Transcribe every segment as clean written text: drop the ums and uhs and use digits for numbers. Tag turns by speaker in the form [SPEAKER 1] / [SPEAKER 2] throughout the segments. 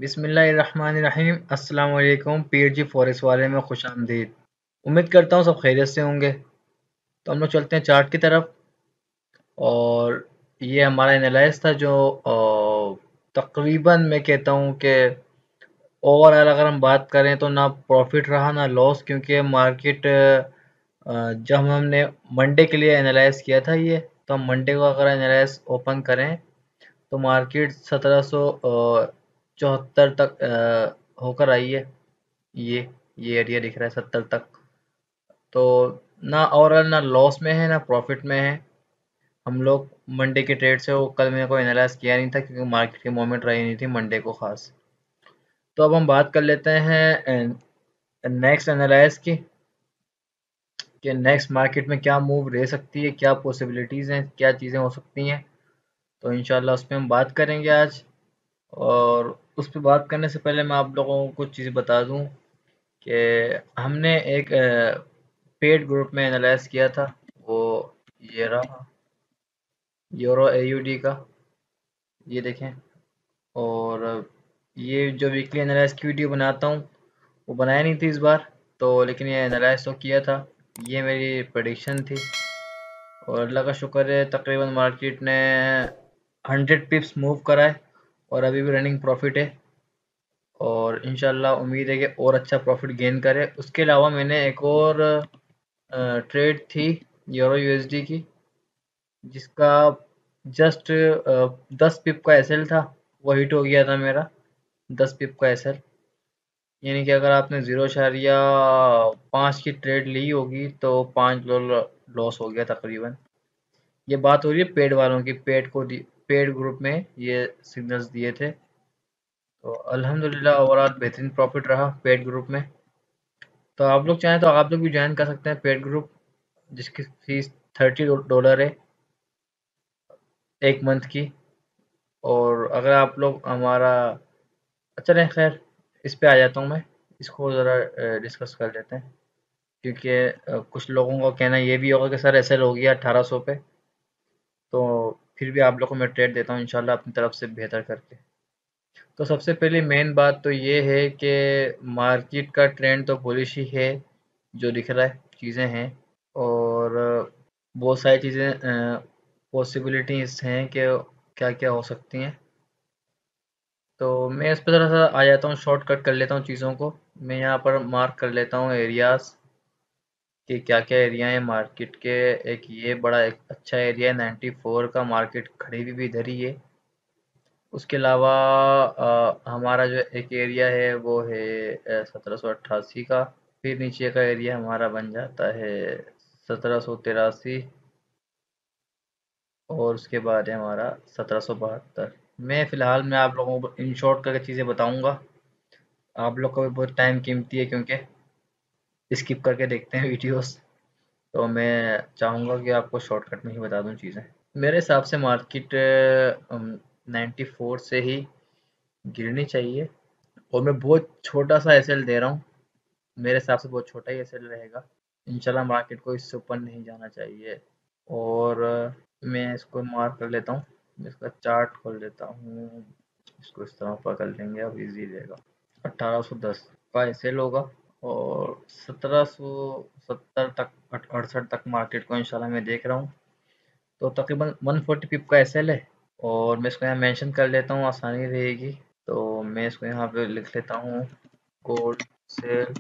[SPEAKER 1] बिस्मिल्लाहिर्रहमानिर्रहीम। अस्सलाम वालेकुम। पीएचजी फॉरेस्ट वाले में खुश आमदीद। उम्मीद करता हूँ सब खैरियत से होंगे। तो हम लोग चलते हैं चार्ट की तरफ। और ये हमारा एनालाइज था जो तकरीबन मैं कहता हूँ कि ओवरऑल अगर हम बात करें तो ना प्रॉफिट रहा ना लॉस, क्योंकि मार्केट जब हमने मंडे के लिए एनालाइज किया था ये, तो हम मंडे को अगर एनालाइज ओपन करें तो मार्केट 1774 तक होकर आई है। ये एरिया दिख रहा है 70 तक। तो ना ओवरऑल ना लॉस में है ना प्रॉफिट में है। हम लोग मंडे के ट्रेड से वो कल मेरे को एनालाइज किया नहीं था, क्योंकि मार्केट की मूवमेंट रही नहीं थी मंडे को खास। तो अब हम बात कर लेते हैं नेक्स्ट एनालाइज की, कि नेक्स्ट मार्केट में क्या मूव रह सकती है, क्या पॉसिबिलिटीज़ हैं, क्या चीज़ें हो सकती हैं। तो इंशाल्लाह उस पर हम बात करेंगे आज। और उस पर बात करने से पहले मैं आप लोगों को कुछ चीज़ बता दूं कि हमने एक पेड ग्रुप में एनालाइज किया था। वो ये रहा, यूरो एयूडी का, ये देखें। और ये जो वीकली एनालाइज की वीडियो बनाता हूँ वो बनाया नहीं थी इस बार, तो लेकिन ये एनालाइज तो किया था। ये मेरी प्रेडिक्शन थी और अल्लाह का शुक्र है तकरीबन मार्केट ने 100 पिप्स मूव करा है और अभी भी रनिंग प्रॉफिट है। और इंशाल्लाह उम्मीद है कि और अच्छा प्रॉफिट गेन करे। उसके अलावा मैंने एक और ट्रेड थी यूरो यूएसडी की, जिसका जस्ट 10 पिप का एसएल था, वो हिट हो गया था मेरा। 10 पिप का एसएल, यानी कि अगर आपने 0.5 की ट्रेड ली होगी तो 5 डॉलर लॉस हो गया तकरीबन। ये बात हो रही है पेड वालों की। पेड ग्रुप में ये सिग्नल्स दिए थे। तो अल्हम्दुलिल्लाह ओवरऑल बेहतरीन प्रॉफिट रहा पेड ग्रुप में। तो आप लोग चाहें तो आप लोग भी ज्वाइन कर सकते हैं पेड ग्रुप, जिसकी फीस $30 है एक मंथ की। और अगर आप लोग हमारा, अच्छा नहीं खैर, इस पे आ जाता हूँ मैं। इसको ज़रा डिस्कस कर लेते हैं, क्योंकि कुछ लोगों का कहना ये भी होगा कि सर एसएल हो गया 1800 पे। तो फिर भी आप लोग को मैं ट्रेड देता हूँ इंशाल्लाह अपनी तरफ से बेहतर करके। तो सबसे पहले मेन बात तो ये है कि मार्केट का ट्रेंड तो बुलिश ही है, जो दिख रहा है चीज़ें हैं। और बहुत सारी चीज़ें पॉसिबिलिटीज़ हैं कि क्या क्या हो सकती हैं। तो मैं इस पर ज़रा सा आ जाता हूँ, शॉर्टकट कर लेता हूँ चीज़ों को। मैं यहाँ पर मार्क कर लेता हूँ एरियाज़ कि क्या क्या एरिया है मार्केट के। एक ये बड़ा एक अच्छा एरिया है 94 का, मार्केट खड़ी भी इधर ही है। उसके अलावा हमारा जो एक एरिया है वो है 1788 का। फिर नीचे का एरिया हमारा बन जाता है 1783। और उसके बाद है हमारा 1772। मैं आप लोगों को इन शॉर्ट करके चीज़ें बताऊंगा। आप लोग का भी बहुत टाइम कीमती है, क्योंकि स्किप करके देखते हैं वीडियोस। तो मैं चाहूँगा कि आपको शॉर्टकट में ही बता दूं चीज़ें। मेरे हिसाब से मार्केट 94 से ही गिरनी चाहिए। और मैं बहुत छोटा सा एसएल दे रहा हूँ, मेरे हिसाब से बहुत छोटा ही एसएल रहेगा। इंशाल्लाह मार्केट को इससे ऊपर नहीं जाना चाहिए। और मैं इसको मार्क कर लेता हूँ। मैं इसका चार्ट खोल लेता हूँ। इसको इस तरह ऊपर कर लेंगे, अब इजी रहेगा। 1810 का एसएल होगा और 1770 तक 68 तक मार्केट को इंशाल्लाह मैं देख रहा हूँ। तो तकरीबन 140 पिप का एसएल है। और मैं इसको यहाँ मेंशन कर लेता हूँ, आसानी रहेगी। तो मैं इसको यहाँ पे लिख लेता हूँ, गोल्ड सेल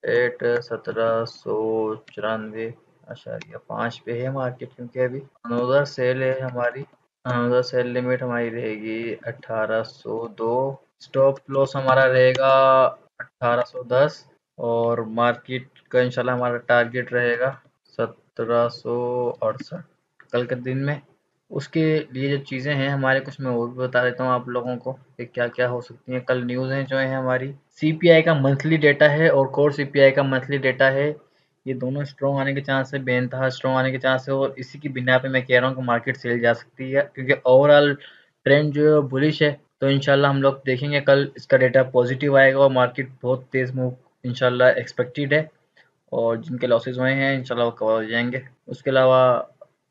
[SPEAKER 1] एट 1794.5 पे है मार्केट, क्योंकि अभी अनोदर सेल है हमारी। अनोदर सेल लिमिट हमारी रहेगी 1802। स्टॉप लॉस हमारा रहेगा 1810। और मार्केट का इंशाल्लाह हमारा टारगेट रहेगा 1768 कल के दिन में। उसके लिए जो चीज़ें हैं हमारे, कुछ मैं वो भी बता देता हूँ आप लोगों को कि क्या क्या हो सकती हैं। कल न्यूज़ हैं जो है हमारी, सीपीआई का मंथली डेटा है और कोर सीपीआई का मंथली डेटा है। ये दोनों स्ट्रॉन्ग आने के चांस है, बेनतहा स्ट्रॉन्ग आने के चांस है। और इसी की बिना पे मैं कह रहा हूँ कि मार्केट सेल जा सकती है, क्योंकि ओवरऑल ट्रेंड जो है बुलिश है। तो इंशाल्लाह हम लोग देखेंगे कल इसका डेटा पॉजिटिव आएगा और मार्केट बहुत तेज़ मूव इंशाल्लाह एक्सपेक्टेड है। और जिनके लॉसेस हुए हैं इंशाल्लाह वो कवर हो जाएंगे। उसके अलावा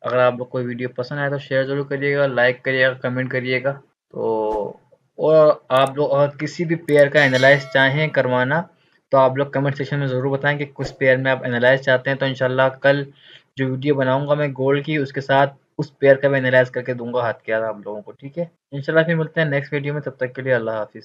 [SPEAKER 1] अगर आप लोग कोई वीडियो पसंद आए तो शेयर ज़रूर करिएगा, लाइक करिएगा, कमेंट करिएगा। तो और आप लोग अगर किसी भी पेयर का एनालाइज चाहें करवाना तो आप लोग कमेंट सेक्शन में ज़रूर बताएं कि किस पेयर में आप एनालाइज चाहते हैं, तो इंशाल्लाह कल जो वीडियो बनाऊंगा मैं गोल्ड की उसके साथ उस पेयर का भी एनालाइज करके दूंगा हाथ के आप लोगों को। ठीक है, इंशाल्लाह फिर मिलते हैं नेक्स्ट वीडियो में, तब तक के लिए अल्लाह हाफिज़।